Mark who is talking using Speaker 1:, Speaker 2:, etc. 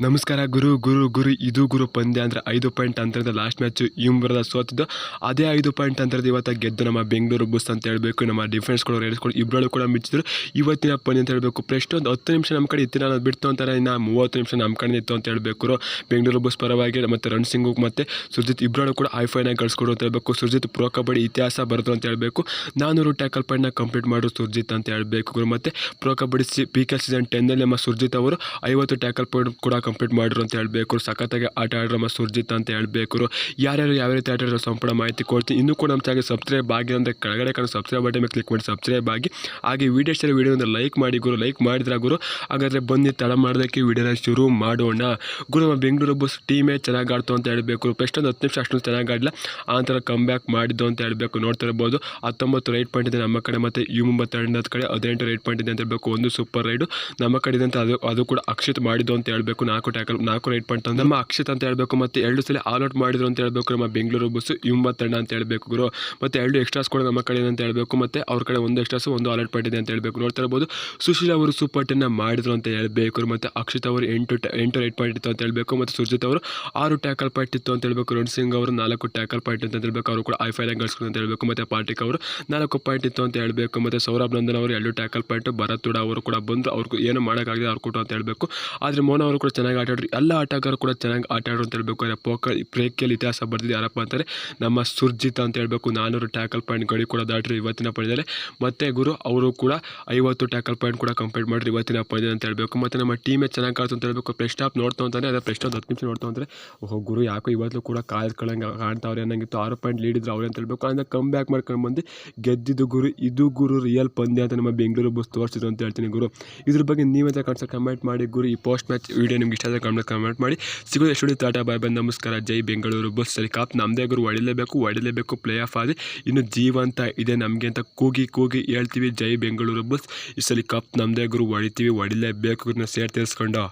Speaker 1: ನಮಸ್ಕಾರ ಗುರು ಗುರು ಗುರು ಇದು ಗುರು ಪಂದ್ಯ ಅಂದರೆ 5 ಪಾಯಿಂಟ್ ಅಂತರದ ಲಾಸ್ಟ್ ಮ್ಯಾಚು ಬರದ ಸೋತಿದ್ದು ಅದೇ 5 ಪಾಯಿಂಟ್ ಅಂತರದ ಇವತ್ತು ಗೆದ್ದು ನಮ್ಮ ಬೆಂಗಳೂರು ಬುಸ್ ಅಂತ ಹೇಳಬೇಕು. ನಮ್ಮ ಡಿಫೆನ್ಸ್ಗಳು ರೇಡಿಸ್ಗಳು ಇಬ್ಬರಲ್ಲೂ ಕೂಡ ಮಿಚ್ಚಿದ್ರು ಇವತ್ತಿನ ಪಂದ್ಯ ಅಂತ ಹೇಳಬೇಕು. ಪ್ರಶ್ನೆ ಒಂದು 10 ನಿಮಿಷ ನಮ್ಮ ಕಡೆ ಇತ್ತು, ನಾನು ಬಿಡ್ತು ಅಂತಾರೆ, ಇನ್ನು 30 ನಿಮಿಷ ನಮ್ಮ ಕಡೆ ಇತ್ತು ಅಂತ ಹೇಳಬೇಕು. ಬೆಂಗಳೂರು ಬುಸ್ ಪರವಾಗಿ ಮತ್ತು ರನ್ ಸಿಂಗು ಮತ್ತು ಸುರ್ಜಿತ್ ಇಬ್ಬರಲ್ಲೂ ಕೂಡ ಐಫೈನಾಗಿ ಗಳಿಸ್ಕೊಡು ಅಂತ ಹೇಳಬೇಕು. ಸುರ್ಜಿತ್ ಪ್ರೋ ಕಬಡ್ಡಿ ಇತಿಹಾಸ ಬರೆದು ಅಂತ ಹೇಳಬೇಕು. 400 ಟ್ಯಾಕಲ್ ಪಾಯಿಂಟ್ನ ಕಂಪ್ಲೀಟ್ ಮಾಡೋರು ಸುರ್ಜಿತ್ ಅಂತ ಹೇಳಬೇಕು. ಮತ್ತು ಪ್ರೋ ಕಬಡ್ಡಿ PK ಸೀಸನ್ 10ನಲ್ಲಿ ನಮ್ಮ ಸುರ್ಜಿತ್ ಅವರು 50 ಟ್ಯಾಕಲ್ ಪಾಯಿಂಟ್ ಕೂಡ ಕಂಪ್ಲೀಟ್ ಮಾಡಿದ್ರು ಅಂತ ಹೇಳಬೇಕು. ಸಖತ್ತಾಗಿ ಆಟ ಆಡಿರೋ ನಮ್ಮ ಸುರ್ಜಿತ್ ಅಂತ ಹೇಳಬೇಕು. ಯಾರ್ಯಾರು ಯಾವ ರೀತಿ ಆಟ ಆಡಿರೋ ಸಂಪೂರ್ಣ ಮಾಹಿತಿ ಕೊಡ್ತೀನಿ. ಇನ್ನೂ ಕೂಡ ನಮ್ಮ ಚಾನಲ್ ಸಬ್ಸ್ಕ್ರೈಬ್ ಆಗಿ ಅಂದರೆ ಕೆಳಗಡೆ ಕಾಣೋ ಸಬ್ಸ್ಕ್ರೈಬ್ ಬಟನ್ ಮೇಲೆ ಕ್ಲಿಕ್ ಮಾಡಿ ಸಬ್ಸ್ಕ್ರೈಬ್ ಆಗಿ. ಹಾಗೆ ವಿಡಿಯೋ ಇಷ್ಟ ವಿಡಿಯೋ ಅಂದರೆ ಲೈಕ್ ಮಾಡಿ ಗುರು. ಲೈಕ್ ಮಾಡಿದ್ರೆ ಗುರು ಹಾಗಾದರೆ ಬನ್ನಿ ತಡ ಮಾಡೋದಕ್ಕೆ ವಿಡಿಯೋನ ಶುರು ಮಾಡೋಣ. ಗುರು ನಮ್ಮ ಬೆಂಗಳೂರು ಬಸ್ ಟೀಮೇ ಚೆನ್ನಾಗಿ ಆಡ್ತು ಅಂತ ಹೇಳಬೇಕು. ಫಸ್ಟ್ ಒಂದು 10 ನಿಮಿಷ ಅಷ್ಟೊಂದು ಚೆನ್ನಾಗಿ ಆಡಲಿಲ್ಲ, ಆ ಥರ ಕಮ್ ಬ್ಯಾಕ್ ಮಾಡಿದ್ದು ಅಂತ ಹೇಳಬೇಕು. ನೋಡ್ತಾ ಇರ್ಬೋದು 19 ರೈಟ್ ಪಾಯಿಂಟ್ ಇದೆ ನಮ್ಮ ಕಡೆ, ಮತ್ತು U32 ಕಡೆ 18 ರೈಟ್ ಪಾಯಿಂಟ್ ಇದೆ ಅಂತ ಹೇಳಬೇಕು. ಒಂದು ಸೂಪರ್ ರೈಡು ನಮ್ಮ ಕಡೆ ಇದೆ ಅಂತ ಅದು ಕೂಡ ಅಕ್ಷಿತ್ ಮಾಡಿದ್ದು ಅಂತ ಹೇಳಬೇಕು. 4 ರೈಟ್ ಪಾಯಿಂಟ್ ನಮ್ಮ ಅಕ್ಷಿತ್ ಅಂತ ಹೇಳಬೇಕು. ಮತ್ತು 2 ಸಲ ಆಲ್ ಔಟ್ ಮಾಡಿದ್ರು ಅಂತ ಹೇಳಬೇಕು ನಮ್ಮ ಬೆಂಗಳೂರು ಬಸ್ U32 ಅಂತ ಹೇಳಬೇಕು ಗುರು. ಮತ್ತು 2 ಎಕ್ಸ್ಟ್ರಾಸ್ ಕೂಡ ನಮ್ಮ ಕಡೆ ಅಂತ ಹೇಳಬೇಕು. ಮತ್ತು ಅವ್ರ ಕಡೆ ಒಂದು ಎಕ್ಸ್ಟ್ರಾಸ್ ಒಂದು ಆಲ್ ಔಟ್ ಪಾಯಿಂಟ್ ಇದೆ ಅಂತ ಹೇಳಬೇಕು. ನೋಡ್ತಾ ಇರ್ಬೋದು ಸುಶೀಲ್ ಅವರು ಸೂಪರ್ 10 ಮಾಡಿದ್ರು ಅಂತ ಹೇಳಬೇಕು. ಮತ್ತು ಅಕ್ಷಿತ್ ಅವರು 8 ರೈಟ್ ಪಾಯಿಂಟ್ ಇತ್ತು ಅಂತ ಹೇಳಬೇಕು. ಮತ್ತು ಸುರ್ಜಿತ್ ಅವರು 6 ಟ್ಯಾಕಲ್ ಪಾಯಿಂಟ್ ಇತ್ತು ಅಂತ ಹೇಳಬೇಕು. ರಣ್ ಸಿಂಗ್ ಅವರು 4 ಟ್ಯಾಕಲ್ ಪಾಯಿಂಟ್ ಅಂತ ಹೇಳಬೇಕು. ಅವರು ಕೂಡ ಐಫೈನಾಗಿ ಗಳಿಸ್ಕೊಂಡು ಅಂತ ಹೇಳಬೇಕು. ಮತ್ತು ಪಾರ್ಟಿಕ್ ಅವರು 4 ಪಾಯಿಂಟ್ ಇತ್ತು ಅಂತ ಹೇಳಬೇಕು. ಮತ್ತು ಸೌರಭ್ ನಂದನ್ ಅವರು 2 ಟ್ಯಾಕಲ್ ಪಾಯಿಂಟ್, ಭರತ್ ತುಡ ಅವರು ಕೂಡ ಬಂದು ಅವ್ರಿಗೆ ಏನು ಮಾಡೋಕ್ಕಾಗಿದೆ ಅವ್ರು ಕೊಟ್ಟು ಅಂತ ಹೇಳಬೇಕು. ಆದರೆ ಮೋನ ಅವರು ಕೂಡ ಚೆನ್ನಾಗಿ ಆಟ ಆಡಿದ್ರು. ಎಲ್ಲ ಆಟಗಾರರು ಕೂಡ ಚೆನ್ನಾಗಿ ಆಟ ಆಡೋರು ಅಂತ ಹೇಳಬೇಕು. ಪ್ರೇಕಿಯಲ್ಲಿ ಇತಿಹಾಸ ಬರ್ದಿದ್ದು ಯಾರಪ್ಪ ಅಂತಾರೆ ನಮ್ಮ ಸುರ್ಜಿತ್ ಅಂತ ಹೇಳಬೇಕು. 400 ಟ್ಯಾಕಲ್ ಪಾಯಿಂಟ್ ಗಡಿ ಕೂಡ ದಾಟ್ರು ಇವತ್ತಿನ ಪಂದ್ಯದಲ್ಲಿ. ಮತ್ತು ಗುರು ಅವರು ಕೂಡ 50 ಟ್ಯಾಕಲ್ ಪಾಯಿಂಟ್ ಕೂಡ ಕಂಪ್ಲೀಟ್ ಮಾಡಿದ್ರು ಇವತ್ತಿನ ಪಂದ್ಯ ಅಂತ ಹೇಳಬೇಕು. ಮತ್ತು ನಮ್ಮ ಟೀಮೇ ಚೆನ್ನಾಗಿ ಆಡ್ತು ಅಂತ ಹೇಳಬೇಕು. ಪ್ರೆಸ್ಟ್ ಆಫ್ ನೋಡ್ತಾ ಅಂತಾನೆ ಅದೇ ಪ್ರೆಸ್ಟ್ ಒಂದು 10 ನಿಮಿಷ ನೋಡ್ತಾ ಅಂದರೆ ಓಹೋ ಗುರು ಯಾಕೋ ಇವತ್ತು ಕೂಡ ಕಾಯ್ಕೊಳ್ಳಂಗೆ ಕಾಣ್ತಾವ್ರೆ ಅನ್ನಂಗಿತ್ತು. 6 ಪಾಯಿಂಟ್ ಲೀಡ್ ಇದ್ರು ಅವ್ರು ಅಂತ ಹೇಳಬೇಕು. ಅದನ್ನ ಕಮ್ ಬ್ಯಾಕ್ ಮಾಡ್ಕೊಂಡು ಬಂದು ಗೆದ್ದಿದ್ದು ಗುರು. ಇದು ಗುರು ರಿಯಲ್ ಪಂದ್ಯ ಅಂತ ನಮ್ಮ ಬೆಂಗಳೂರು ಬಸ್ ತೋರಿಸಿದ್ರು ಅಂತ ಹೇಳ್ತೀನಿ ಗುರು. ಇದ್ರ ಬಗ್ಗೆ ನೀವಂತ ಕಾಣಿಸೋ ಕಮೆಂಟ್ ಮಾಡಿ ಗುರು. ಈ ಪೋಸ್ಟ್ ಮ್ಯಾಚ್ ವಿಡಿಯೋ ನಿಮ್ಗೆ ಇಷ್ಟ ಆದರೆ ಕಮೆಂಟ್ ಮಾಡಿ. ಸಿಗೋದು ಎಷ್ಟು ಟಾಟಾ ಬಾಯ್ ಬಾಯ್ ನಮಸ್ಕಾರ. ಜೈ ಬೆಂಗಳೂರು ಬಸ್. ಸರಿ ಕಾಪ್ ನಮ್ಮದೇ ಗುರು, ಹೊಡಿಲೇಬೇಕು ಪ್ಲೇ ಆಫ್ ಆಗಿ ಇನ್ನು ಜೀವಂತ ಇದೆ ನಮಗೆ ಅಂತ ಕೂಗಿ ಹೇಳ್ತೀವಿ. ಜೈ ಬೆಂಗಳೂರು ಬಸ್. ಈ ಸಲ ಕಪ್ ನಮ್ಮದೇ ಗುರು, ಹೊಡಿಲೇಬೇಕು ಗುರುನ ಸೇರ್ ತೀರಿಸ್ಕೊಂಡು.